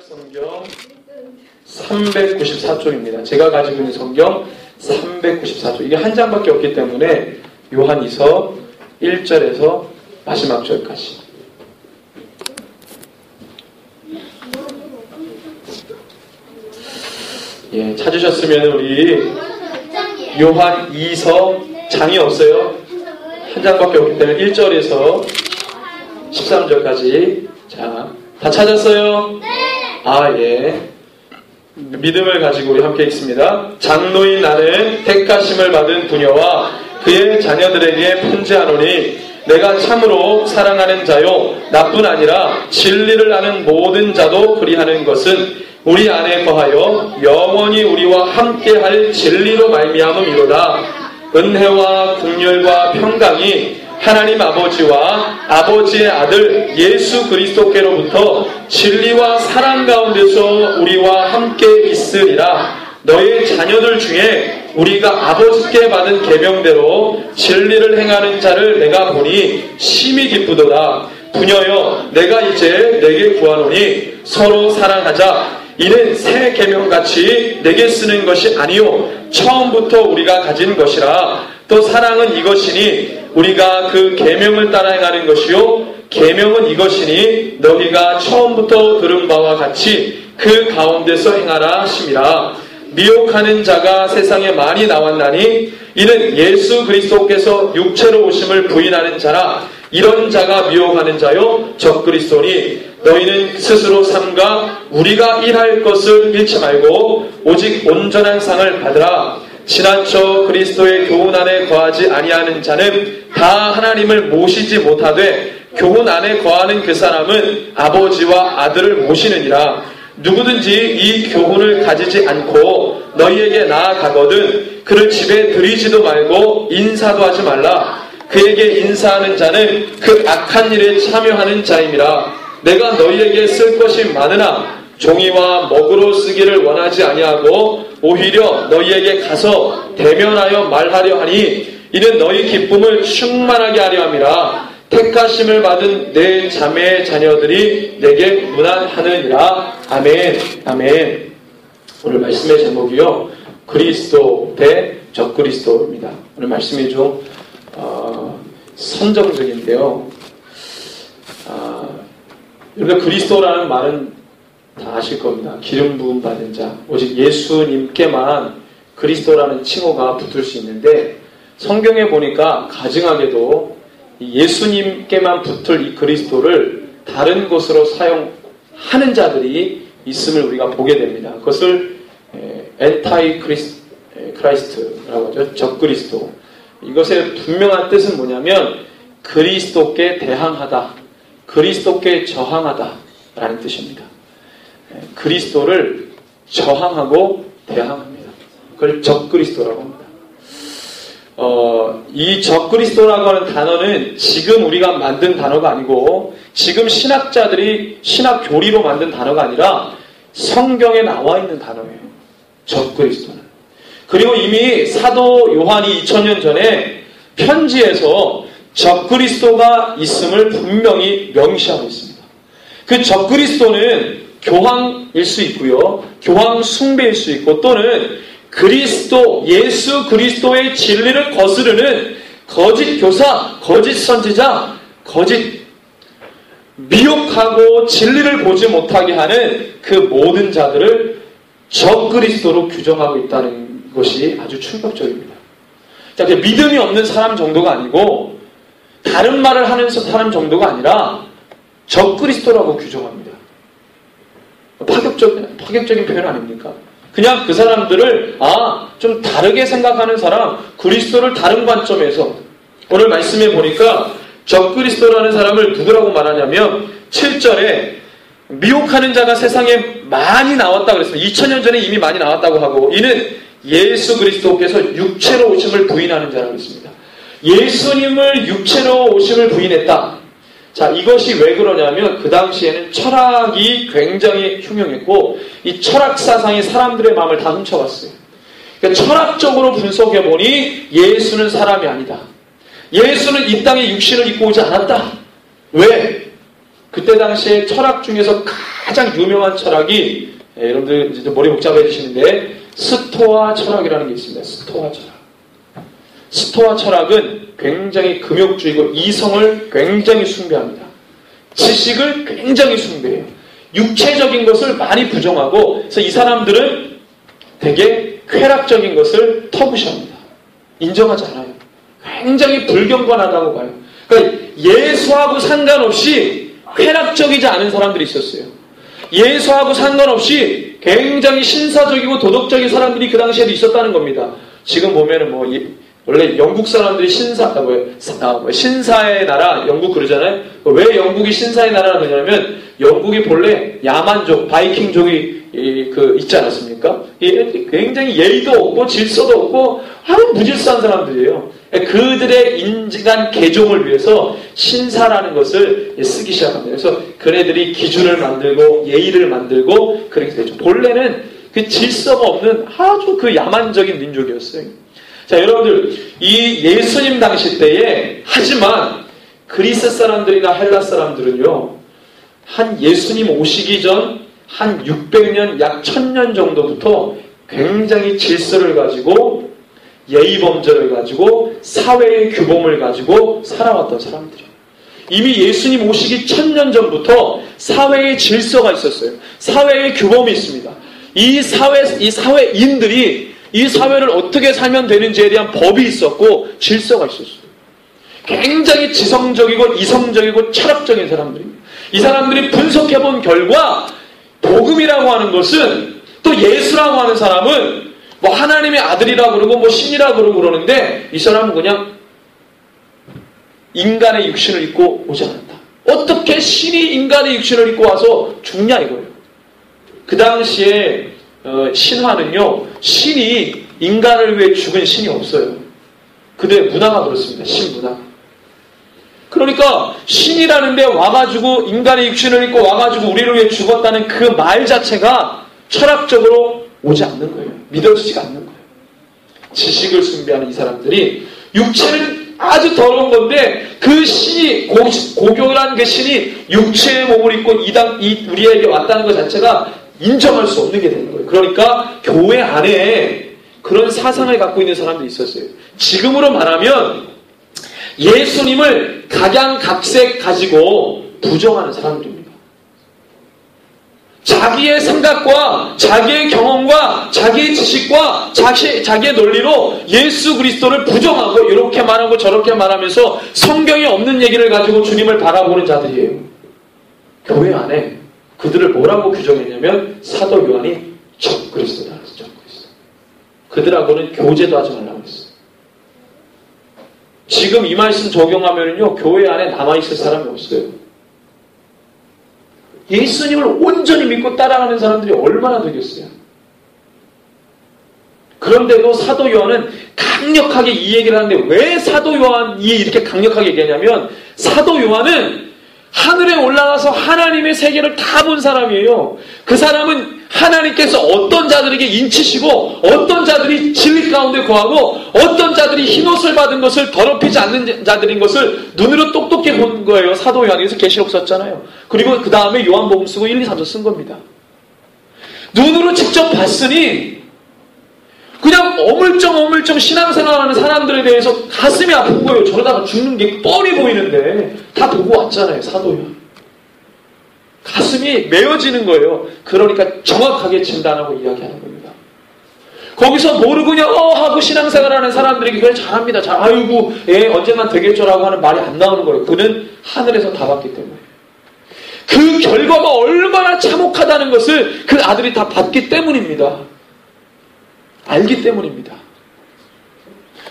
성경 394쪽입니다. 제가 가지고 있는 성경 394쪽. 이게 한 장밖에 없기 때문에 요한이서 1절에서 마지막 절까지. 예, 찾으셨으면 우리 요한 2서 장이 없어요. 한 장밖에 없기 때문에 1절에서 13절까지. 자, 다 찾았어요? 아, 예. 믿음을 가지고 우리 함께 읽습니다. 장로인 나는 택하심을 받은 부녀와 그의 자녀들에게 편지하노니 내가 참으로 사랑하는 자요 나뿐 아니라 진리를 아는 모든 자도 그리하는 것은 우리 안에 거하여 영원히 우리와 함께할 진리로 말미암음이로다. 은혜와 긍휼과 평강이 하나님 아버지와 아버지의 아들 예수 그리스도께로부터 진리와 사랑 가운데서 우리와 함께 있으리라. 너의 자녀들 중에 우리가 아버지께 받은 계명대로 진리를 행하는 자를 내가 보니 심히 기쁘도다. 부녀여, 내가 이제 내게 구하노니 서로 사랑하자. 이는 새 계명같이 내게 쓰는 것이 아니요 처음부터 우리가 가진 것이라. 또 사랑은 이것이니 우리가 그 계명을 따라 행하는 것이요 계명은 이것이니 너희가 처음부터 들은 바와 같이 그 가운데서 행하라 하심이라. 미혹하는 자가 세상에 많이 나왔나니 이는 예수 그리스도께서 육체로 오심을 부인하는 자라. 이런 자가 미혹하는 자요 적그리스도니 너희는 스스로 삼가 우리가 일할 것을 잃지 말고 오직 온전한 상을 받으라. 지나쳐 그리스도의 교훈 안에 거하지 아니하는 자는 다 하나님을 모시지 못하되 교훈 안에 거하는 그 사람은 아버지와 아들을 모시느니라. 누구든지 이 교훈을 가지지 않고 너희에게 나아가거든 그를 집에 들이지도 말고 인사도 하지 말라. 그에게 인사하는 자는 그 악한 일에 참여하는 자임이라. 내가 너희에게 쓸 것이 많으나 종이와 먹으로 쓰기를 원하지 아니하고 오히려 너희에게 가서 대면하여 말하려 하니 이는 너희 기쁨을 충만하게 하려 함이라. 택하심을 받은 내 자매의 자녀들이 내게 문안하느니라. 아멘. 아멘. 오늘 말씀의 제목이요 그리스도 대 적그리스도입니다. 오늘 말씀이 좀 선정적인데요. 우리가 그리스도라는 말은 다 아실 겁니다. 기름 부음 받은 자. 오직 예수님께만 그리스도라는 칭호가 붙을 수 있는데 성경에 보니까 가증하게도 예수님께만 붙을 이 그리스도를 다른 곳으로 사용하는 자들이 있음을 우리가 보게 됩니다. 그것을 엔타이 크라이스트라고 하죠. 적그리스도. 이것의 분명한 뜻은 뭐냐면 그리스도께 대항하다. 그리스도께 저항하다 라는 뜻입니다. 그리스도를 저항하고 대항합니다. 그걸 적그리스도라고 합니다. 이 적그리스도라고 하는 단어는 지금 우리가 만든 단어가 아니고 지금 신학자들이 신학 교리로 만든 단어가 아니라 성경에 나와 있는 단어예요. 적그리스도는. 그리고 이미 사도 요한이 2000년 전에 편지에서 적그리스도가 있음을 분명히 명시하고 있습니다. 그 적그리스도는 교황일 수 있고요. 교황 숭배일 수 있고 또는 그리스도, 예수 그리스도의 진리를 거스르는 거짓 교사, 거짓 선지자, 거짓 미혹하고 진리를 보지 못하게 하는 그 모든 자들을 적그리스도로 규정하고 있다는 것이 아주 충격적입니다. 자, 믿음이 없는 사람 정도가 아니고 다른 말을 하는 사람 정도가 아니라 적그리스도라고 규정합니다. 파격적인 표현 아닙니까? 그냥 그 사람들을 좀 다르게 생각하는 사람, 그리스도를 다른 관점에서 오늘 말씀해 보니까 적그리스도라는 사람을 누구라고 말하냐면 7절에 미혹하는 자가 세상에 많이 나왔다고 그랬습니다. 2000년 전에 이미 많이 나왔다고 하고 이는 예수 그리스도께서 육체로 오심을 부인하는 자라고 했습니다. 예수님을 육체로 오심을 부인했다. 자, 이것이 왜 그러냐면 그 당시에는 철학이 굉장히 흉흉했고 이 철학 사상이 사람들의 마음을 다 훔쳐갔어요. 그러니까 철학적으로 분석해보니 예수는 사람이 아니다. 예수는 이 땅에 육신을 입고 오지 않았다. 왜? 그때 당시에 철학 중에서 가장 유명한 철학이 여러분들 이제 머리 복잡해 주시는데 스토아 철학이라는 게 있습니다. 스토아 철학. 스토아 철학은 굉장히 금욕주의고 이성을 굉장히 숭배합니다. 지식을 굉장히 숭배해요. 육체적인 것을 많이 부정하고 그래서 이 사람들은 되게 쾌락적인 것을 터부시합니다. 인정하지 않아요. 굉장히 불경건하다고 봐요. 그러니까 예수하고 상관없이 쾌락적이지 않은 사람들이 있었어요. 예수하고 상관없이 굉장히 신사적이고 도덕적인 사람들이 그 당시에도 있었다는 겁니다. 지금 보면은 원래 영국 사람들이 신사의 나라, 영국 그러잖아요. 왜 영국이 신사의 나라라고 그러냐면 영국이 본래 야만족, 바이킹족이 있지 않았습니까? 굉장히 예의도 없고 질서도 없고 아주 무질서한 사람들이에요. 그들의 인간 개종을 위해서 신사라는 것을 쓰기 시작합니다. 그래서 그네들이 기준을 만들고 예의를 만들고 그렇게 되죠. 본래는 그 질서가 없는 아주 그 야만적인 민족이었어요. 자, 여러분들 이 예수님 당시 때에 하지만 그리스 사람들이나 헬라 사람들은요. 한 예수님 오시기 전 한 600년, 약 1000년 정도부터 굉장히 질서를 가지고 예의범절을 가지고 사회의 규범을 가지고 살아왔던 사람들이에요. 이미 예수님 오시기 1000년 전부터 사회의 질서가 있었어요. 사회의 규범이 있습니다. 이 사회인들이 이 사회를 어떻게 살면 되는지에 대한 법이 있었고 질서가 있었어요. 굉장히 지성적이고 이성적이고 철학적인 사람들입니다. 이 사람들이 분석해본 결과 복음이라고 하는 것은 또 예수라고 하는 사람은 하나님의 아들이라고 그러고 신이라고 그러는데 이 사람은 그냥 인간의 육신을 입고 오지 않았다. 어떻게 신이 인간의 육신을 입고 와서 죽냐 이거예요. 그 당시에 신화는요. 신이 인간을 위해 죽은 신이 없어요. 그들의 문화가 그렇습니다. 신문화. 그러니까 신이라는 데 와가지고 인간의 육신을 입고 와가지고 우리를 위해 죽었다는 그 말 자체가 철학적으로 오지 않는 거예요. 믿어지지가 않는 거예요. 지식을 숭배하는 이 사람들이 육체는 아주 더러운 건데 그 신이 고교란 그 신이 육체의 몸을 입고 우리에게 왔다는 것 자체가 인정할 수 없는 게 되는 거예요. 그러니까 교회 안에 그런 사상을 갖고 있는 사람들이 있었어요. 지금으로 말하면 예수님을 각양각색 가지고 부정하는 사람들입니다. 자기의 생각과 자기의 경험과 자기의 지식과 자기의 논리로 예수 그리스도를 부정하고 이렇게 말하고 저렇게 말하면서 성경에 없는 얘기를 가지고 주님을 바라보는 자들이에요. 교회 안에 그들을 뭐라고 규정했냐면 사도 요한이 적그리스도다. 적그리스도. 그들하고는 교제도 하지 말라고 했어요. 지금 이 말씀 적용하면요, 교회 안에 남아있을 사람이 없어요. 예수님을 온전히 믿고 따라가는 사람들이 얼마나 되겠어요? 그런데도 사도 요한은 강력하게 이 얘기를 하는데 왜 사도 요한이 이렇게 강력하게 얘기하냐면 사도 요한은 하늘에 올라가서 하나님의 세계를 다 본 사람이에요. 그 사람은 하나님께서 어떤 자들에게 인치시고 어떤 자들이 진리 가운데 거하고 어떤 자들이 흰옷을 받은 것을 더럽히지 않는 자들인 것을 눈으로 똑똑히 본 거예요. 사도 요한이. 그래서 계시록 썼잖아요. 그리고 그 다음에 요한복음 쓰고 1, 2, 3서 쓴 겁니다. 눈으로 직접 봤으니 그냥 어물쩡 신앙생활하는 사람들에 대해서 가슴이 아픈 거예요. 저러다가 죽는 게 뻔히 보이는데 다 보고 왔잖아요. 사도 요한. 가슴이 메어지는 거예요. 그러니까 정확하게 진단하고 이야기하는 겁니다. 거기서 모르고냐 하고 신앙생활하는 사람들에게 그걸 잘합니다. 아이고 언젠간 되겠죠라고 하는 말이 안 나오는 거예요. 그는 하늘에서 다 봤기 때문에. 그 결과가 얼마나 참혹하다는 것을 그 아들이 다 봤기 때문입니다. 알기 때문입니다.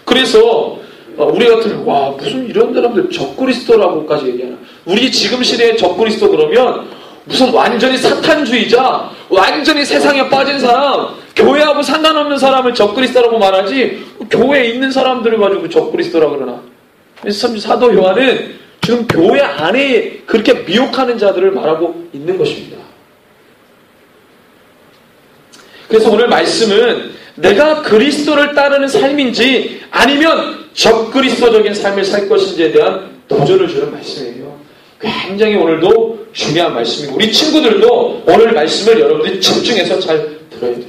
그래서 우리 같으면 와 무슨 이런 사람들 적그리스도라고까지 얘기하나. 우리 지금 시대에 적그리스도 그러면 무슨 완전히 사탄주의자, 완전히 세상에 빠진 사람, 교회하고 상관없는 사람을 적그리스도라고 말하지 교회에 있는 사람들을 가지고 적그리스도라고 그러나. 그래서 참 사도 요한은 지금 교회 안에 그렇게 미혹하는 자들을 말하고 있는 것입니다. 그래서 오늘 말씀은 내가 그리스도를 따르는 삶인지 아니면 적그리스도적인 삶을 살 것인지에 대한 도전을 주는 말씀이에요. 굉장히 오늘도 중요한 말씀이고 우리 친구들도 오늘 말씀을 여러분들이 집중해서 잘 들어야 돼요.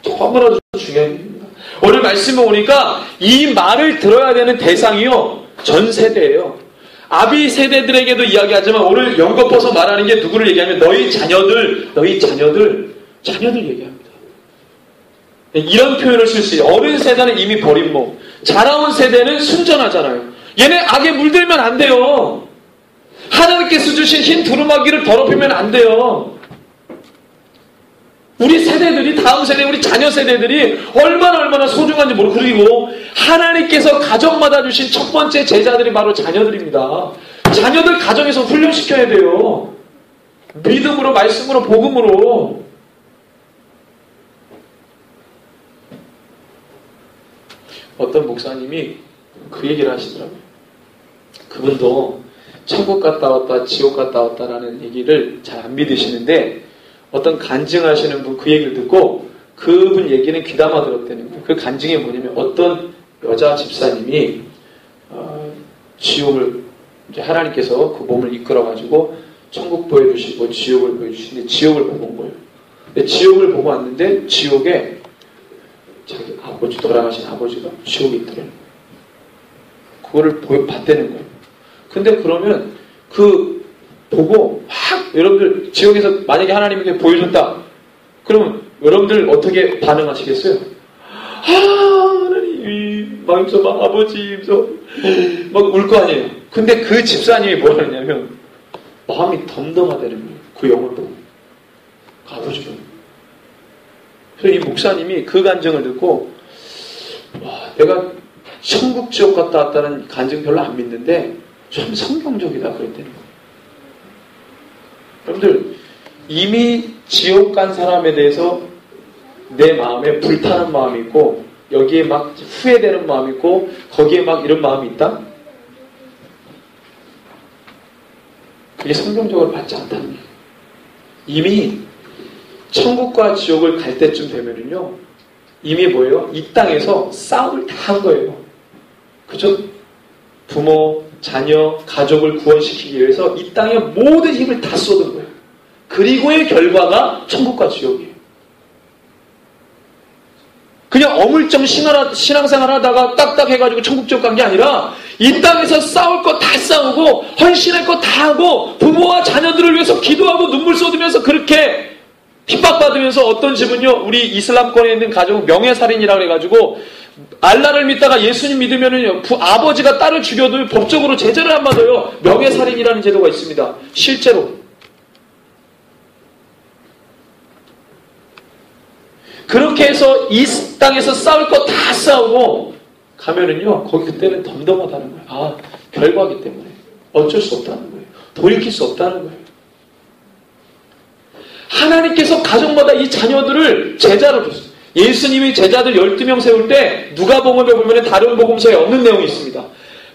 너무나도 중요한 일입니다. 오늘 말씀을 보니까 이 말을 들어야 되는 대상이요. 전 세대예요. 아비 세대들에게도 이야기하지만 오늘 연거퍼서 말하는 게 누구를 얘기하면 너희 자녀들 얘기합니다. 이런 표현을 쓸 수 있어요. 어린 세대는 이미 버린 몸, 자라온 세대는 순전하잖아요. 얘네 악에 물들면 안 돼요. 하나님께서 주신 흰 두루마기를 더럽히면 안 돼요. 우리 세대들이, 다음 세대, 우리 자녀 세대들이 얼마나 소중한지 모르고, 그리고 하나님께서 가정마다 주신 첫 번째 제자들이 바로 자녀들입니다. 자녀들 가정에서 훈련시켜야 돼요. 믿음으로, 말씀으로, 복음으로. 어떤 목사님이 그 얘기를 하시더라고요. 그분도 천국 갔다 왔다, 지옥 갔다 왔다라는 얘기를 잘 안 믿으시는데 어떤 간증하시는 분 그 얘기를 듣고 그분 얘기는 귀담아 들었다는 거예요. 그 간증이 뭐냐면 어떤 여자 집사님이 지옥을 이제 하나님께서 그 몸을 이끌어가지고 천국 보여주시고 지옥을 보여주시는데 지옥을 보고 온 거예요. 근데 지옥을 보고 왔는데 지옥에 자기 아버지, 돌아가신 아버지가 지옥에 있더래요. 그거를 봤다는 거예요. 근데 그러면 그 보고 막 여러분들 지옥에서 만약에 하나님께 보여줬다. 그러면 여러분들 어떻게 반응하시겠어요? 하나님 막 아버지 막 울 거 아니에요. 근데 그 집사님이 뭐라 했냐면 마음이 덤덤하다는 거예요. 그 영을 보고 아버지가. 그래서 이 목사님이 그 간증을 듣고 와, 내가 천국 지옥 갔다 왔다는 간증 별로 안 믿는데 참 성경적이다 그랬다는 거예요. 여러분들 이미 지옥 간 사람에 대해서 내 마음에 불타는 마음이 있고 여기에 막 후회되는 마음이 있고 거기에 막 이런 마음이 있다? 그게 성경적으로 맞지 않다는 거예요. 이미 천국과 지옥을 갈 때쯤 되면은요 이미 뭐예요? 이 땅에서 싸움을 다 한 거예요. 그죠? 부모, 자녀, 가족을 구원시키기 위해서 이 땅에 모든 힘을 다 쏟은 거예요. 그리고의 결과가 천국과 지옥이에요. 그냥 어물쩡 신앙생활 하다가 딱딱해가지고 천국 지옥 간 게 아니라 이 땅에서 싸울 거 다 싸우고 헌신할 거 다 하고 부모와 자녀들을 위해서 기도하고 눈물 쏟으면서 그렇게 핍박받으면서 어떤 집은요 우리 이슬람권에 있는 가족은 명예살인이라고 해가지고 알라를 믿다가 예수님 믿으면은요 아버지가 딸을 죽여도 법적으로 제재를 안 받아요. 명예살인이라는 제도가 있습니다. 실제로. 그렇게 해서 이 땅에서 싸울 거 다 싸우고 가면은요 거기 그때는 덤덤하다는 거예요. 아, 결과기 때문에 어쩔 수 없다는 거예요. 돌이킬 수 없다는 거예요. 하나님께서 가정마다 이 자녀들을 제자로 줬어요. 예수님이 제자들 12명 세울 때 누가복음에 보면 다른 복음서에 없는 내용이 있습니다.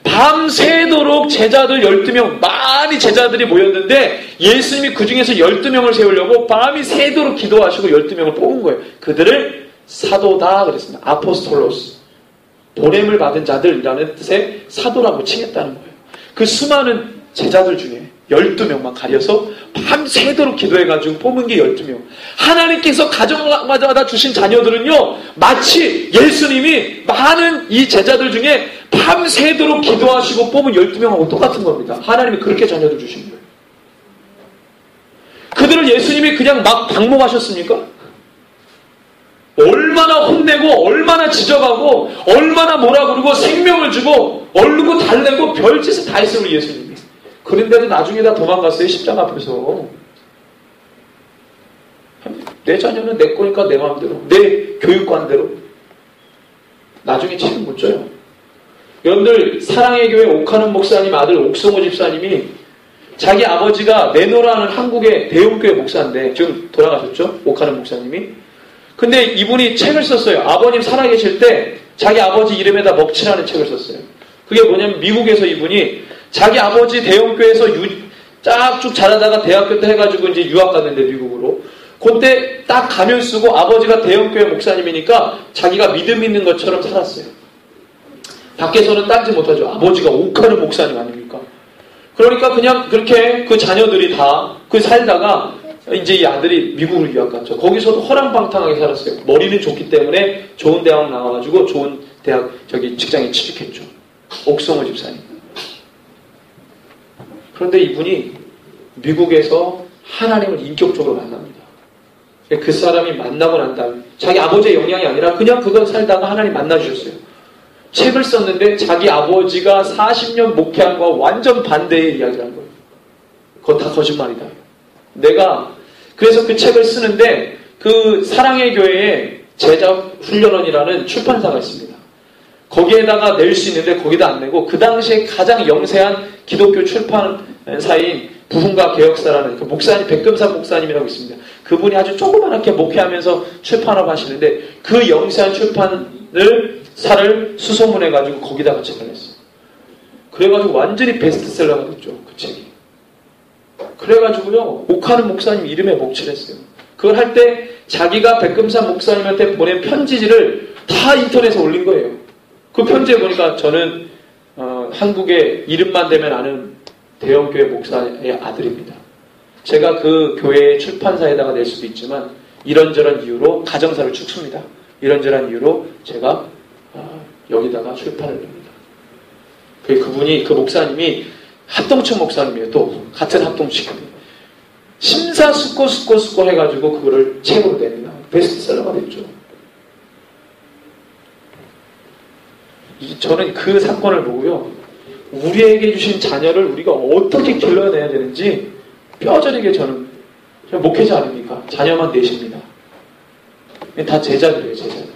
밤새도록 제자들 12명, 많이 제자들이 모였는데 예수님이 그 중에서 12명을 세우려고 밤이 새도록 기도하시고 12명을 뽑은 거예요. 그들을 사도다 그랬습니다. 아포스톨로스. 보냄을 받은 자들이라는 뜻의 사도라고 칭했다는 거예요. 그 수많은 제자들 중에 12명만 가려서 밤새도록 기도해가지고 뽑은 게 12명. 하나님께서 가정마다 주신 자녀들은요, 마치 예수님이 많은 이 제자들 중에 밤새도록 기도하시고 뽑은 12명하고 똑같은 겁니다. 하나님이 그렇게 자녀들 주신 거예요. 그들을 예수님이 그냥 막 방목하셨습니까? 얼마나 혼내고, 얼마나 지적하고, 얼마나 뭐라 그러고, 생명을 주고, 얼르고 달래고, 별짓을 다 했어요, 우리 예수님이. 그런데도 나중에 다 도망갔어요, 십자가 앞에서. 내 자녀는 내 거니까 내 마음대로, 내 교육관대로. 나중에 책임 못 져요. 여러분들, 사랑의 교회 옥하는 목사님 아들 옥성호 집사님이 자기 아버지가 내노라는 한국의 대형교회 목사인데, 지금 돌아가셨죠? 옥하는 목사님이. 근데 이분이 책을 썼어요. 아버님 살아계실 때 자기 아버지 이름에다 먹칠하는 책을 썼어요. 그게 뭐냐면 미국에서 이분이 자기 아버지 대형교회에서 쫙쭉 자라다가 대학교 때 해가지고 이제 유학 갔는데 미국으로. 그때 딱 가면 쓰고 아버지가 대형교회 목사님이니까 자기가 믿음 있는 것처럼 살았어요. 밖에서는 딴지 못하죠. 아버지가 옥하는 목사님 아닙니까? 그러니까 그냥 그렇게 그 자녀들이 다 그 살다가 이제 이 아들이 미국을 유학 갔죠. 거기서도 허랑방탕하게 살았어요. 머리는 좋기 때문에 좋은 대학 나와가지고 좋은 대학 직장에 취직했죠. 옥성호 집사님. 그런데 이분이 미국에서 하나님을 인격적으로 만납니다. 그 사람이 만나고 난 다음에 자기 아버지의 영향이 아니라 그냥 그걸 살다가 하나님 만나주셨어요. 책을 썼는데 자기 아버지가 40년 목회한 거와 완전 반대의 이야기를 한 거예요. 그거 다 거짓말이다. 그래서 그 책을 쓰는데 그 사랑의 교회에 제자훈련원이라는 출판사가 있습니다. 거기에다가 낼 수 있는데 거기다 안 내고 그 당시에 가장 영세한 기독교 출판사인 부흥과 개혁사라는 그 목사님, 백금산 목사님이라고 있습니다. 그분이 아주 조그맣게 목회하면서 출판업 하시는데 그 영세한 출판사를 수소문해가지고 거기다가 책을 냈어요. 그래가지고 완전히 베스트셀러가 됐죠. 그 책이. 그래가지고요, 옥하는 목사님 이름에 목칠했어요. 그걸 할 때 자기가 백금산 목사님한테 보낸 편지지를 다 인터넷에 올린 거예요. 그 편지에 보니까 저는 한국의 이름만 대면 아는 대형교회 목사의 아들입니다. 제가 그 교회의 출판사에다가 낼 수도 있지만 이런저런 이유로 가정사를 축소합니다. 이런저런 이유로 제가 여기다가 출판을 냅니다. 그분이, 그 목사님이 합동측 목사님이에요. 또 같은 합동측입니다. 심사숙고숙고 해가지고 그거를 책으로 냅니다. 베스트셀러가 됐죠. 저는 그 사건을 보고요, 우리에게 주신 자녀를 우리가 어떻게 길러내야 되는지 뼈저리게 저는 목회자 아닙니까? 자녀만 내십니다. 다 제자들이에요. 제자들.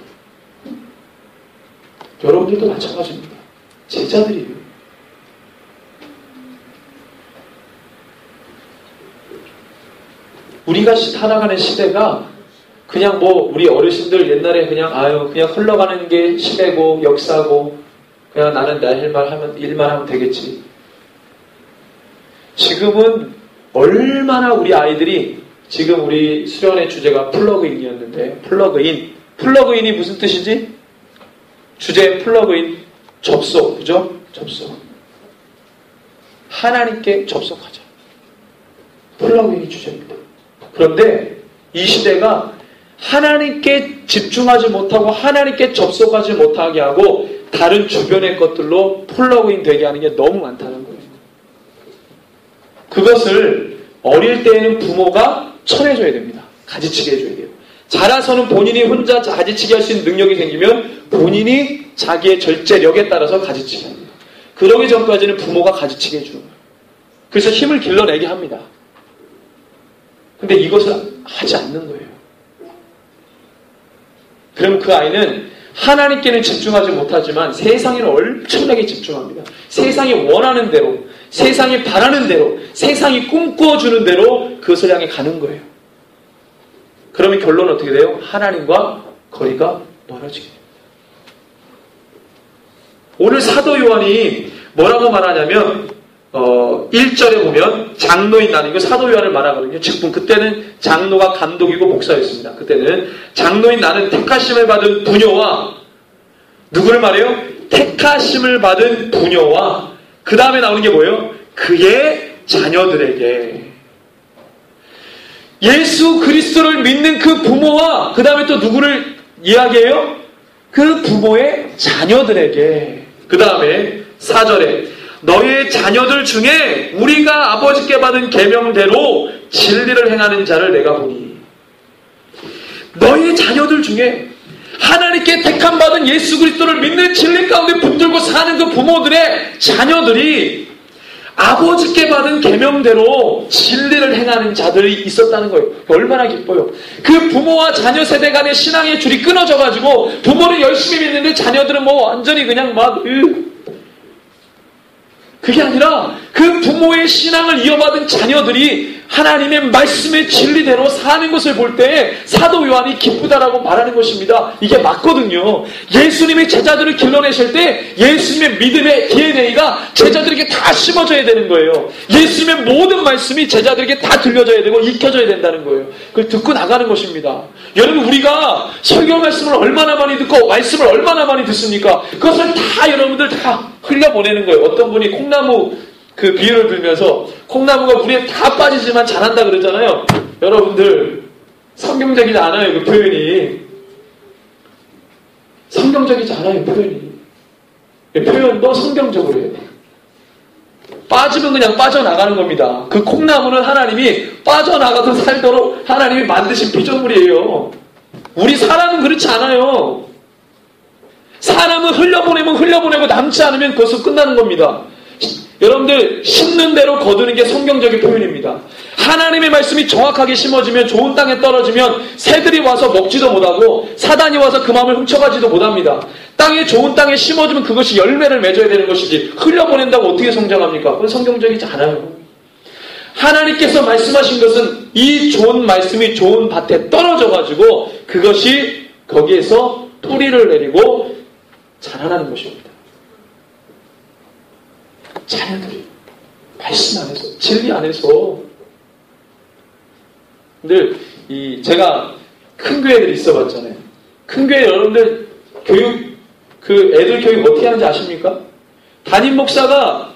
여러분들도 마찬가지입니다. 제자들이에요. 우리가 살아가는 시대가 그냥 우리 어르신들 옛날에 그냥 흘러가는 게 시대고 역사고 그냥 나는 나 일만 하면 되겠지. 지금은 얼마나 우리 아이들이, 지금 우리 수련의 주제가 플러그인이었는데, 플러그인이 무슨 뜻이지? 주제 플러그인, 접속, 그죠? 접속. 하나님께 접속하자. 플러그인이 주제입니다. 그런데 이 시대가 하나님께 집중하지 못하고 하나님께 접속하지 못하게 하고 다른 주변의 것들로 플러그인 되게 하는 게 너무 많다는 거예요. 그것을 어릴 때에는 부모가 쳐내줘야 됩니다. 가지치게 해줘야 돼요. 자라서는 본인이 혼자 가지치게 할 수 있는 능력이 생기면 본인이 자기의 절제력에 따라서 가지치게 합니다. 그러기 전까지는 부모가 가지치게 해주는 거예요. 그래서 힘을 길러내게 합니다. 근데 이것을 하지 않는 거예요. 그럼 그 아이는 하나님께는 집중하지 못하지만 세상에는 엄청나게 집중합니다. 세상이 원하는 대로, 세상이 바라는 대로, 세상이 꿈꿔주는 대로 그것을 향해 가는 거예요. 그러면 결론은 어떻게 돼요? 하나님과 거리가 멀어지게 돼요. 오늘 사도 요한이 뭐라고 말하냐면 1절에 보면 장로인 나는, 이거 사도 요한을 말하거든요. 직분, 그때는 장로가 감독이고 목사였습니다. 그때는 장로인 나는 택하심을 받은 부녀와, 누구를 말해요? 택하심을 받은 부녀와, 그 다음에 나오는 게 뭐예요? 그의 자녀들에게. 예수 그리스도를 믿는 그 부모와 그 다음에 또 누구를 이야기해요? 그 부모의 자녀들에게. 그 다음에 4절에 너의 자녀들 중에 우리가 아버지께 받은 계명대로 진리를 행하는 자를 내가 보니. 너의 자녀들 중에 하나님께 택함받은 예수 그리스도를 믿는 진리 가운데 붙들고 사는 그 부모들의 자녀들이 아버지께 받은 계명대로 진리를 행하는 자들이 있었다는 거예요. 얼마나 기뻐요. 그 부모와 자녀 세대 간의 신앙의 줄이 끊어져가지고 부모는 열심히 믿는데 자녀들은 완전히 그냥 그게 아니라 그 부모의 신앙을 이어받은 자녀들이 하나님의 말씀의 진리대로 사는 것을 볼 때 사도 요한이 기쁘다라고 말하는 것입니다. 이게 맞거든요. 예수님의 제자들을 길러내실 때 예수님의 믿음의 DNA가 제자들에게 다 심어져야 되는 거예요. 예수님의 모든 말씀이 제자들에게 다 들려져야 되고 익혀져야 된다는 거예요. 그걸 듣고 나가는 것입니다. 여러분, 우리가 설교 말씀을 얼마나 많이 듣고 말씀을 얼마나 많이 듣습니까? 그것을 다 여러분들 다 흘려보내는 거예요. 어떤 분이 콩나무 그 비유를 들면서 콩나무가 물에 다 빠지지만 자란다 그러잖아요. 여러분들 성경적이지 않아요, 그 표현이. 성경적이지 않아요, 표현이. 표현도 성경적으로 해요. 빠지면 그냥 빠져나가는 겁니다. 그 콩나무는 하나님이 빠져나가서 살도록 하나님이 만드신 피조물이에요. 우리 사람은 그렇지 않아요. 사람은 흘려보내면 흘려보내고 남지 않으면 그것은 끝나는 겁니다. 여러분들 심는 대로 거두는 게 성경적인 표현입니다. 하나님의 말씀이 정확하게 심어지면 좋은 땅에 떨어지면 새들이 와서 먹지도 못하고 사단이 와서 그 마음을 훔쳐가지도 못합니다. 좋은 땅에 심어지면 그것이 열매를 맺어야 되는 것이지 흘려보낸다고 어떻게 성장합니까? 그건 성경적이지 않아요. 하나님께서 말씀하신 것은 이 좋은 말씀이 좋은 밭에 떨어져가지고 그것이 거기에서 뿌리를 내리고 자라나는 것입니다. 자녀들이 말씀 안에서 진리 안에서 근데 제가 큰 교회들이 있어봤잖아요. 큰 교회 여러분들 애들 교육 어떻게 하는지 아십니까? 담임 목사가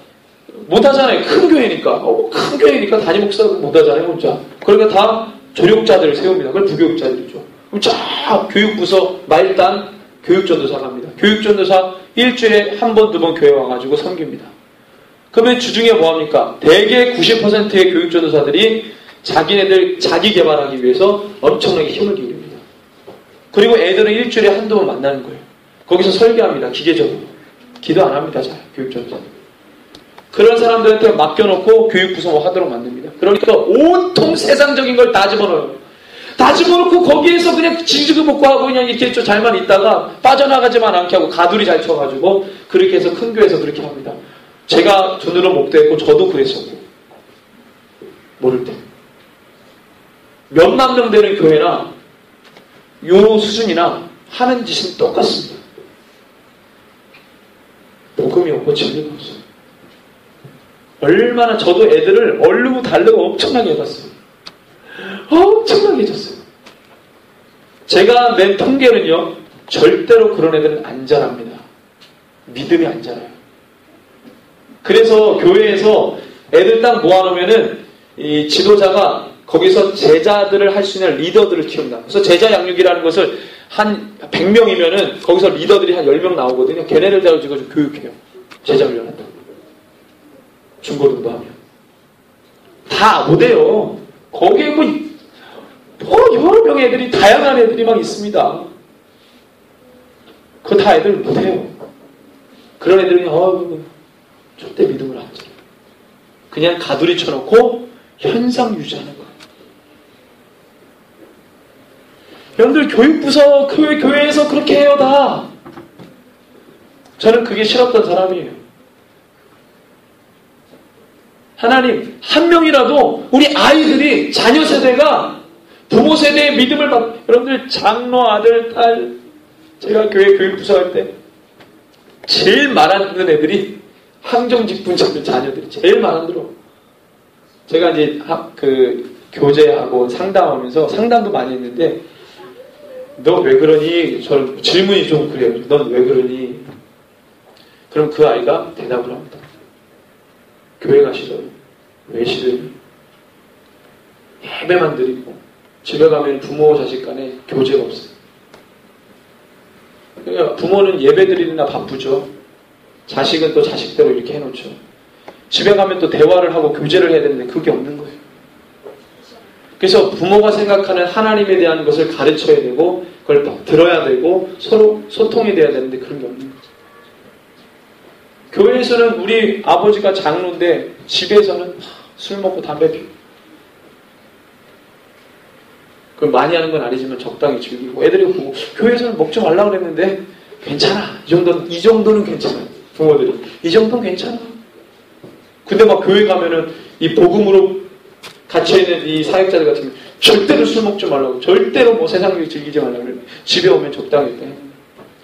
못하잖아요. 큰 교회니까 담임 목사가 못하잖아요, 혼자. 그러니까 다 조력자들을 세웁니다. 그걸 부교육자들이죠. 그럼 쫙 교육부서 말단 교육전도사 갑니다. 교육전도사 일주일에 한 번, 두 번 교회 와가지고 섬깁니다. 그러면 주중에 뭐합니까? 대개 90%의 교육전도사들이 자기네들 자기 개발하기 위해서 엄청나게 힘을 기울입니다. 그리고 애들은 일주일에 한두 번 만나는 거예요. 거기서 설교합니다. 기계적으로. 기도 안 합니다. 잘 교육전도사. 그런 사람들한테 맡겨놓고 교육부서 하도록 만듭니다. 그러니까 온통 세상적인 걸 다 집어넣어요. 다 집어넣고 거기에서 그냥 지지고 먹고 하고 그냥 이렇게 좀 잘만 있다가 빠져나가지만 않게 하고 가두리 잘 쳐가지고 그렇게 해서 큰 교회에서 그렇게 합니다. 제가 눈으로 목도했고 저도 그랬었고 모를 때 몇만 명 되는 교회나 요 수준이나 하는 짓은 똑같습니다. 복음이 없고 진리가 없어요. 얼마나 저도 애들을 얼르고 달르고 엄청나게 해봤어요. 엄청나게 해줬어요. 제가 낸 통계는요, 절대로 그런 애들은 안 자랍니다. 믿음이 안 자라요. 그래서 교회에서 애들 딱 모아놓으면은 이 지도자가 거기서 제자들을 할 수 있는 리더들을 키운다. 그래서 제자 양육이라는 것을 한 100명이면은 거기서 리더들이 한 10명 나오거든요. 걔네들 가지고 좀 교육해요. 제자 훈련한다. 중고등부 하면. 다 못해요. 거기에 뭐 여러 명의 애들이, 다양한 애들이 막 있습니다. 그거 다 애들 못해요. 그런 애들은, 절대 믿음을 안 줘요. 그냥 가두리 쳐놓고 현상 유지하는 거예요. 여러분들 교육부서, 교회에서 그렇게 해요, 다. 저는 그게 싫었던 사람이에요. 하나님, 한 명이라도 우리 아이들이, 자녀 세대가 부모 세대의 믿음을 여러분들 장로, 아들, 딸, 제가 교회 교육부서 할 때 제일 말 안 듣는 애들이 항정직 분자들 자녀들이 제일 말 안 들어. 제가 이제 교제하고 상담하면서 상담도 많이 했는데 너 왜 그러니? 저는 질문이 좀 그래요. 넌 왜 그러니? 그럼 그 아이가 대답을 합니다. 교회가 싫어요. 왜 싫어요? 예배만 드리고 집에 가면 부모 자식 간에 교제가 없어요. 그러니까 부모는 예배 드리느라 바쁘죠. 자식은 또 자식대로 이렇게 해놓죠. 집에 가면 또 대화를 하고 교제를 해야 되는데 그게 없는 거예요. 그래서 부모가 생각하는 하나님에 대한 것을 가르쳐야 되고 그걸 들어야 되고 서로 소통이 돼야 되는데 그런 게 없는 거죠. 교회에서는 우리 아버지가 장로인데 집에서는 술 먹고 담배 피우고 그걸 많이 하는 건 아니지만 적당히 즐기고 애들이 보고 교회에서는 먹지 말라고 그랬는데 괜찮아. 이 정도는 괜찮아. 부모들이 이 정도는 괜찮아. 근데 막 교회 가면은 이 복음으로 갇혀있는 이 사역자들 같은 경우 절대로 술 먹지 말라고 절대로 뭐 세상을 즐기지 말라고 그래. 집에 오면 적당히 때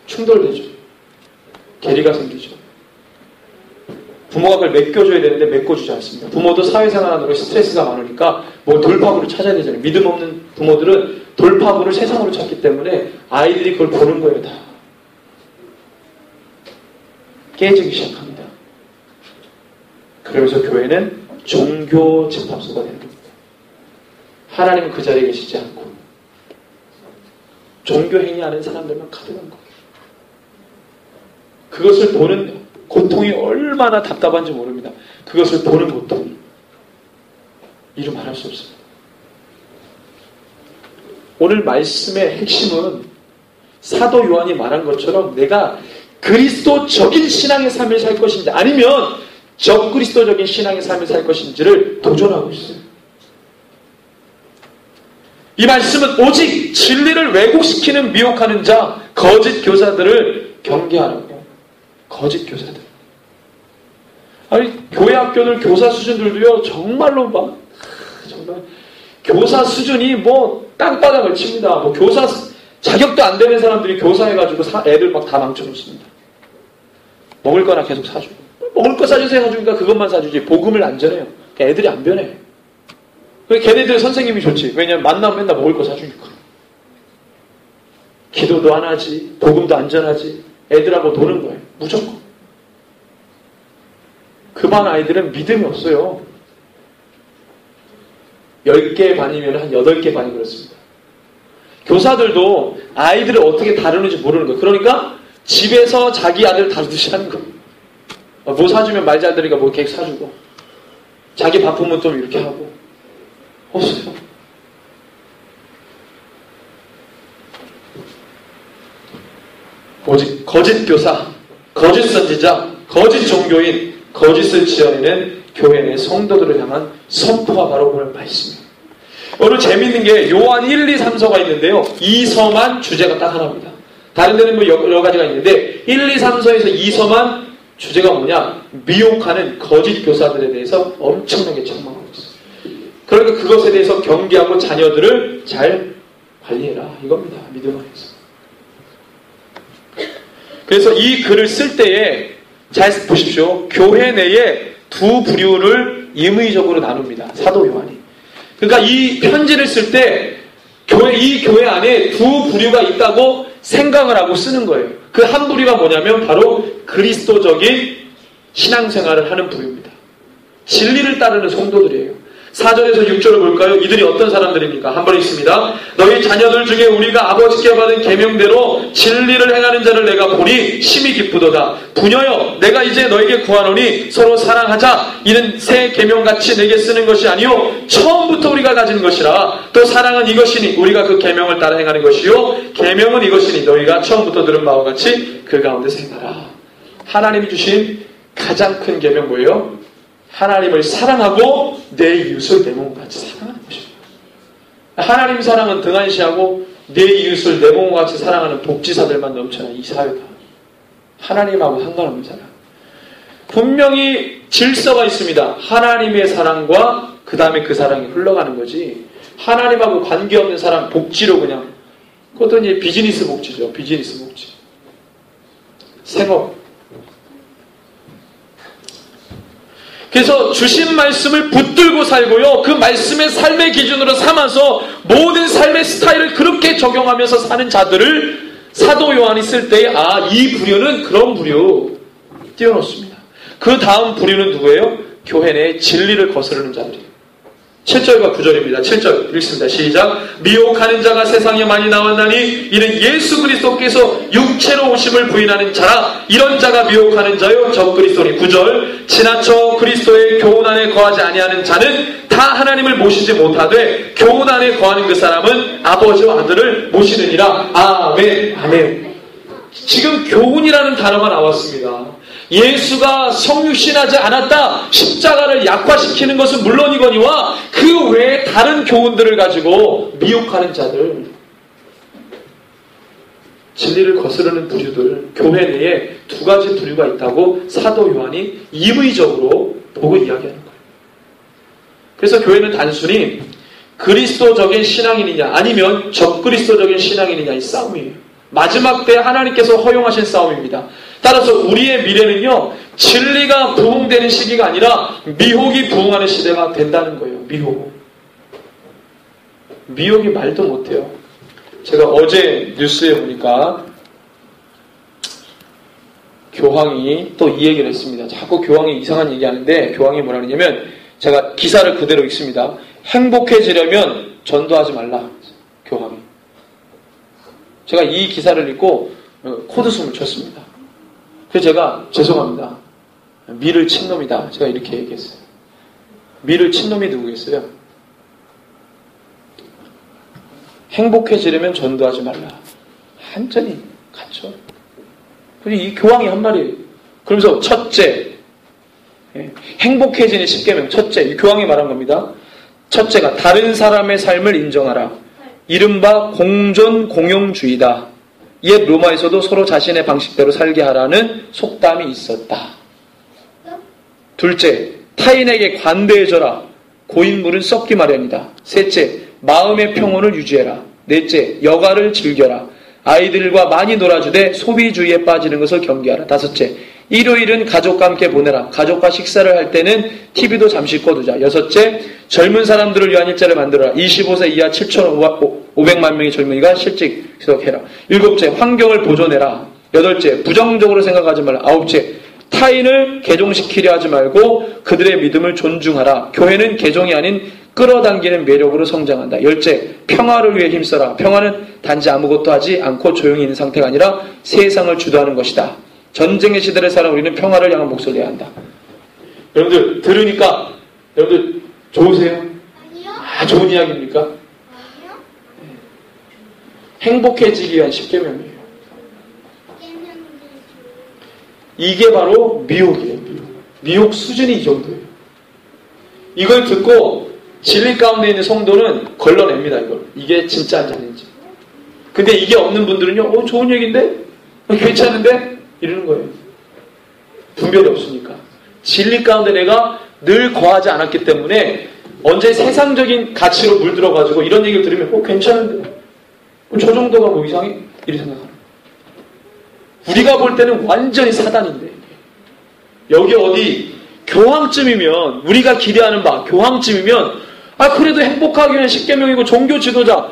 충돌되죠. 괴리가 생기죠. 부모가 그걸 메꿔줘야 되는데 메꿔주지 않습니다. 부모도 사회생활 하느라 스트레스가 많으니까 뭐 돌파구를 찾아야 되잖아요. 믿음 없는 부모들은 돌파구를 세상으로 찾기 때문에 아이들이 그걸 보는 거예요. 다 깨지기 시작합니다. 그러면서 교회는 종교 집합소가 되는 겁니다. 하나님은 그 자리에 계시지 않고 종교 행위하는 사람들만 가득한 거예요. 그것을 보는 고통이 얼마나 답답한지 모릅니다. 그것을 보는 고통이 이루 말할 수 없습니다. 오늘 말씀의 핵심은 사도 요한이 말한 것처럼 내가 그리스도적인 신앙의 삶을 살 것인지 아니면 적그리스도적인 신앙의 삶을 살 것인지를 도전하고 있어요. 이 말씀은 오직 진리를 왜곡시키는 미혹하는 자, 거짓 교사들을 경계하라고. 거짓 교사들. 아니, 교회 학교들 교사 수준들도요, 정말로 정말 교사 수준이 땅바닥을 칩니다. 교사 자격도 안 되는 사람들이 교사해가지고 애들 막 다 망쳐놓습니다. 먹을 거나 계속 사주고. 먹을 거 사주세요 해주니까 그것만 사주지. 복음을 안 전해요. 그러니까 애들이 안 변해. 걔네들 선생님이 좋지. 왜냐면 만나면 맨날 먹을 거 사주니까. 기도도 안 하지. 복음도 안 전하지. 애들하고 노는 거예요. 무조건. 그 반 아이들은 믿음이 없어요. 10개 반이면 한 8개 반이 그렇습니다. 교사들도 아이들을 어떻게 다루는지 모르는 거예요. 그러니까 집에서 자기 아들 다루듯이 하는 거예요. 뭐 사주면 말 잘 들으니까 뭐 계획 사주고 자기 바쁘면 또 이렇게 하고 없어요. 오직 거짓 교사, 거짓 선지자, 거짓 종교인, 거짓을 지어내는 교회 내 성도들을 향한 선포가 바로 오늘 말씀이에요. 오늘 재밌는 게 요한 1, 2, 3서가 있는데요. 2서만 주제가 딱 하나입니다. 다른 데는 뭐 여러 가지가 있는데 1, 2, 3서에서 2서만 주제가 뭐냐? 미혹하는 거짓 교사들에 대해서 엄청나게 책망하고 있어요. 그러니까 그것에 대해서 경계하고 자녀들을 잘 관리해라. 이겁니다. 믿음 안에서. 그래서 이 글을 쓸 때에 잘 보십시오. 교회 내에 두 부류를 임의적으로 나눕니다. 사도 요한이. 그러니까 이 편지를 쓸 때 이 교회 안에 두 부류가 있다고 생각을 하고 쓰는 거예요. 그 한 부류가 뭐냐면 바로 그리스도적인 신앙생활을 하는 부류입니다. 진리를 따르는 성도들이에요. 4절에서 6절을 볼까요? 이들이 어떤 사람들입니까? 한 번 있습니다. 너희 자녀들 중에 우리가 아버지께 받은 계명대로 진리를 행하는 자를 내가 보니 심히 기쁘도다. 부녀여, 내가 이제 너에게 구하노니 서로 사랑하자. 이는 새 계명같이 내게 쓰는 것이 아니요 처음부터 우리가 가진 것이라. 또 사랑은 이것이니 우리가 그 계명을 따라 행하는 것이요 계명은 이것이니 너희가 처음부터 들은 바와 같이 그 가운데서 행하라. 하나님이 주신 가장 큰 계명 뭐예요? 하나님을 사랑하고 내 이웃을 내 몸같이 사랑하는 것입니다. 하나님 사랑은 등한시하고 내 이웃을 내 몸같이 사랑하는 복지사들만 넘쳐난 이 사회다. 하나님하고 상관없는 사랑. 분명히 질서가 있습니다. 하나님의 사랑과 그 다음에 그 사랑이 흘러가는 거지. 하나님하고 관계없는 사랑 복지로 그냥 그것도 이제 비즈니스 복지죠. 비즈니스 복지. 생업. 그래서 주신 말씀을 붙들고 살고요. 그 말씀의 삶의 기준으로 삼아서 모든 삶의 스타일을 그렇게 적용하면서 사는 자들을 사도 요한이 쓸 때 이 부류는 그런 부류 띄워놓습니다. 그 다음 부류는 누구예요? 교회 내에 진리를 거스르는 자들이에요. 7절과 9절입니다. 7절 읽습니다. 시작. 미혹하는 자가 세상에 많이 나왔나니 이는 예수 그리스도께서 육체로 오심을 부인하는 자라. 이런 자가 미혹하는 자요 적그리스도니. 9절. 지나쳐 그리스도의 교훈 안에 거하지 아니하는 자는 다 하나님을 모시지 못하되 교훈 안에 거하는 그 사람은 아버지와 아들을 모시느니라. 아멘. 아멘. 지금 교훈이라는 단어가 나왔습니다. 예수가 성육신하지 않았다. 십자가를 약화시키는 것은 물론이거니와 그 외에 다른 교훈들을 가지고 미혹하는 자들, 진리를 거스르는 부류들, 교회 내에 두 가지 부류가 있다고 사도 요한이 임의적으로 보고 이야기하는 거예요. 그래서 교회는 단순히 그리스도적인 신앙인이냐 아니면 적그리스도적인 신앙인이냐 이 싸움이에요. 마지막 때 하나님께서 허용하신 싸움입니다. 따라서 우리의 미래는요, 진리가 부흥되는 시기가 아니라 미혹이 부흥하는 시대가 된다는 거예요. 미혹이 말도 못해요. 제가 어제 뉴스에 보니까 교황이 또 이 얘기를 했습니다. 자꾸 교황이 이상한 얘기 하는데 교황이 뭐라 그러냐면 제가 기사를 그대로 읽습니다. 행복해지려면 전도하지 말라. 교황이. 제가 이 기사를 읽고 코드숨을 쳤습니다. 그래서 제가 죄송합니다. 미를 친 놈이다. 제가 이렇게 얘기했어요. 미를 친 놈이 누구겠어요? 행복해지려면 전도하지 말라. 완전히 갔죠. 이 교황이 한 말이에요. 그러면서 첫째, 행복해지는 10계명 첫째, 이 교황이 말한 겁니다. 첫째가 다른 사람의 삶을 인정하라. 이른바 공존공용주의다. 옛 로마에서도 서로 자신의 방식대로 살게 하라는 속담이 있었다. 둘째, 타인에게 관대해져라. 고인물은 썩기 마련이다. 셋째, 마음의 평온을 유지해라. 넷째, 여가를 즐겨라. 아이들과 많이 놀아주되 소비주의에 빠지는 것을 경계하라. 다섯째, 일요일은 가족과 함께 보내라. 가족과 식사를 할 때는 TV도 잠시 꺼두자. 여섯째, 젊은 사람들을 위한 일자를 만들어라. 25세 이하 7,500만 명의 젊은이가 실직 기록해라. 일곱째, 환경을 보존해라. 여덟째, 부정적으로 생각하지 말라. 아홉째, 타인을 개종시키려 하지 말고 그들의 믿음을 존중하라. 교회는 개종이 아닌 끌어당기는 매력으로 성장한다. 열째, 평화를 위해 힘써라. 평화는 단지 아무것도 하지 않고 조용히 있는 상태가 아니라 세상을 주도하는 것이다. 전쟁의 시대를 살아 우리는 평화를 향한 목소리를 내야 한다. 여러분들 들으니까 여러분들 좋으세요? 아니요. 좋은 이야기입니까? 아니요. 행복해지기 위한 10계명이에요. 이게 바로 미혹이에요. 미혹 수준이 이 정도예요. 이걸 듣고 진리 가운데 있는 성도는 걸러냅니다. 이걸. 이게 진짜인지 아닌지. 근데 이게 없는 분들은요. 좋은 얘기인데? 괜찮은데? 이러는 거예요. 분별이 없으니까. 진리 가운데 내가 늘 거하지 않았기 때문에 언제 세상적인 가치로 물들어가지고 이런 얘기를 들으면 괜찮은데? 저 정도가 뭐 이상해? 이렇게 생각하는 우리가 볼 때는 완전히 사단인데 여기 어디 교황쯤이면 우리가 기대하는 바 교황쯤이면 그래도 행복하기 위한 10계명이고 종교 지도자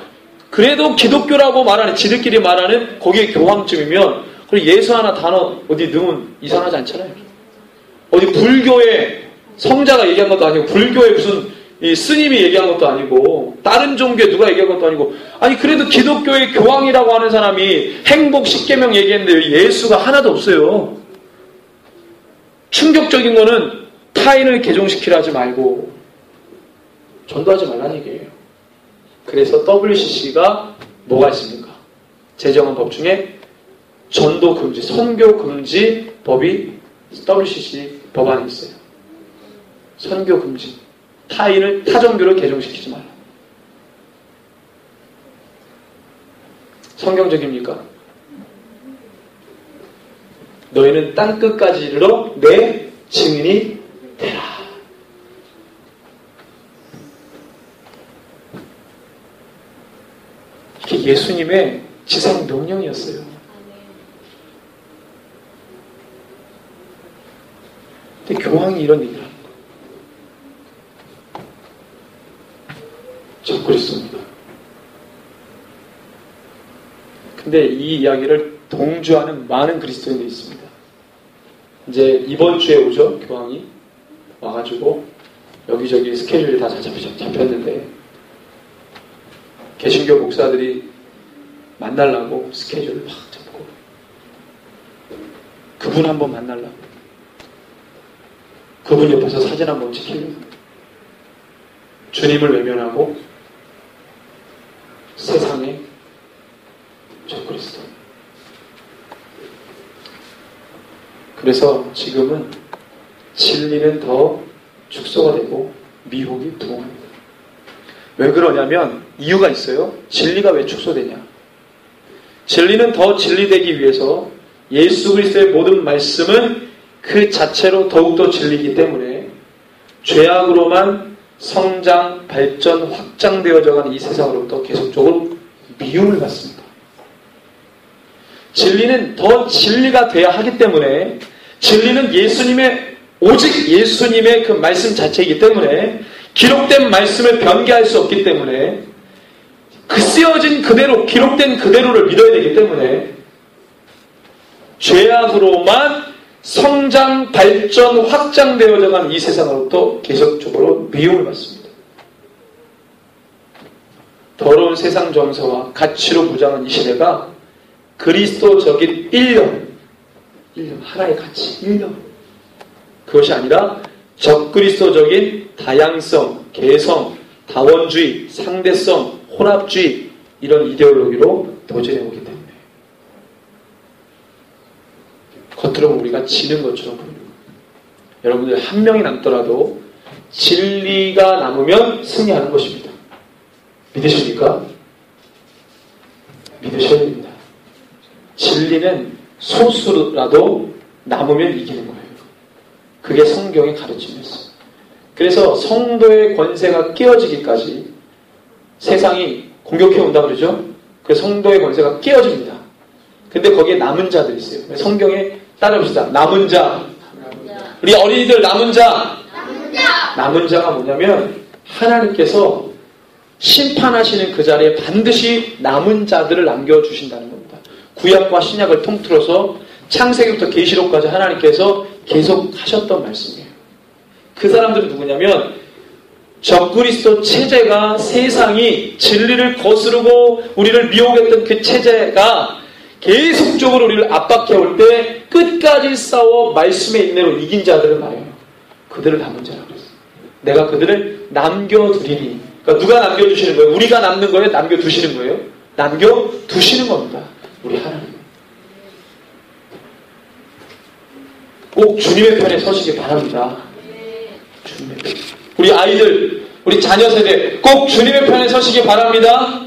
그래도 기독교라고 말하는 지들끼리 말하는 거기에 교황쯤이면 그리고 예수 하나 단어 어디 넣으면 이상하지 않잖아요. 어디 불교의 성자가 얘기한 것도 아니고 불교의 무슨 이 스님이 얘기한 것도 아니고 다른 종교에 누가 얘기한 것도 아니고 그래도 기독교의 교황이라고 하는 사람이 행복 10계명 얘기했는데 예수가 하나도 없어요. 충격적인 거는 타인을 개종시키려 하지 말고 전도하지 말라는 얘기예요. 그래서 WCC가 뭐가 있습니까? 제정한 법 중에 전도 금지, 선교 금지 법이 WCC 법안에 있어요. 선교 금지. 타인을 타종교를 개종시키지 말라. 성경적입니까? 너희는 땅끝까지 이르러 내 증인이 되라. 이게 예수님의 지상 명령이었어요. 근데 교황이 이런 얘기를 합니다. 적그리스도입니다. 근데 이 이야기를 동조하는 많은 그리스도인들이 있습니다. 이제 이번 주에 오죠. 교황이 와가지고 여기저기 스케줄이 다 잡혔는데 개신교 목사들이 만나려고 스케줄을 막 잡고 그분 한번 만나려고 그분 옆에서 사진 한번 찍히려고 주님을 외면하고 세상에 적그리스도. 그래서 지금은 진리는 더 축소가 되고 미혹이 부흥합니다. 왜 그러냐면 이유가 있어요. 진리가 왜 축소되냐? 진리는 더 진리되기 위해서 예수 그리스도의 모든 말씀은 그 자체로 더욱더 진리이기 때문에 죄악으로만 성장, 발전, 확장되어져가는 이 세상으로부터 계속적으로 미움을 받습니다. 진리는 더 진리가 돼야 하기 때문에 진리는 오직 예수님의 그 말씀 자체이기 때문에 기록된 말씀을 변개할 수 없기 때문에 그 쓰여진 그대로 기록된 그대로를 믿어야 되기 때문에 죄악으로만 성장, 발전, 확장되어져가는 이 세상으로부터 계속적으로 미움을 받습니다. 더러운 세상 정서와 가치로 무장한 이 시대가 그리스도적인 일념, 하나의 가치, 일념, 그것이 아니라 적그리스도적인 다양성, 개성, 다원주의, 상대성, 혼합주의 이런 이데올로기로 도전해 오기 때문에 겉으로 보면 우리가 지는 것처럼 보입니다. 여러분들 한 명이 남더라도 진리가 남으면 승리하는 것입니다. 믿으십니까? 믿으셔야 됩니다. 진리는 소수라도 남으면 이기는 거예요. 그게 성경의 가르침이었어요. 그래서 성도의 권세가 깨어지기까지 세상이 공격해 온다 그러죠? 그 성도의 권세가 깨어집니다. 근데 거기에 남은 자들이 있어요. 성경에 따라봅시다. 남은 자. 우리 어린이들 남은 자. 남은 자가 뭐냐면 하나님께서 심판하시는 그 자리에 반드시 남은 자들을 남겨주신다는 겁니다. 구약과 신약을 통틀어서 창세기부터 계시록까지 하나님께서 계속 하셨던 말씀이에요. 그 사람들은 누구냐면 적그리스도 체제가 세상이 진리를 거스르고 우리를 미혹했던 그 체제가 계속적으로 우리를 압박해올 때 끝까지 싸워 말씀의 인내로 이긴 자들을 말해요. 그들을 남은 자라고 했어요. 내가 그들을 남겨두리니. 그러니까 누가 남겨주시는 거예요? 우리가 남는 거예요? 남겨두시는 거예요? 남겨두시는 겁니다. 우리 하나님. 꼭 주님의 편에 서시기 바랍니다. 주님의 편. 우리 아이들, 우리 자녀 세대 꼭 주님의 편에 서시기 바랍니다.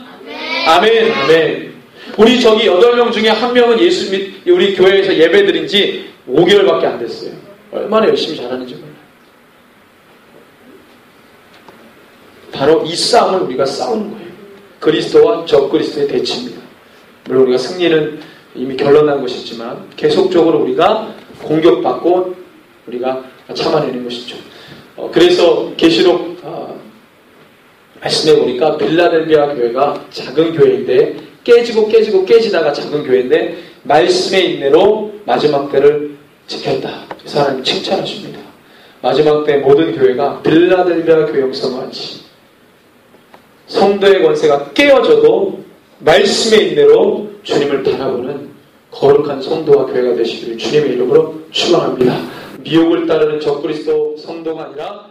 아멘. 아멘. 우리 저기 8명 중에 1명은 예수 우리 교회에서 예배드린 지 5개월밖에 안 됐어요. 얼마나 열심히 잘하는지 몰라요. 바로 이 싸움을 우리가 싸우는 거예요. 그리스도와 적그리스도의 대치입니다. 물론 우리가 승리는 이미 결론난 것이지만 계속적으로 우리가 공격받고 우리가 참아내는 것이죠. 그래서 계시록 말씀해 보니까 빌라델비아 교회가 작은 교회인데 깨지다가 작은 교회인데 말씀의 인내로 마지막 때를 지켰다. 그래서 하나님 칭찬하십니다. 마지막 때 모든 교회가 빌라델비아 교회 형성과 같이 성도의 권세가 깨어져도 말씀의 인내로 주님을 바라보는 거룩한 성도와 교회가 되시기를 주님의 이름으로 축원합니다. 미혹을 따르는 적그리스도 성도가 아니라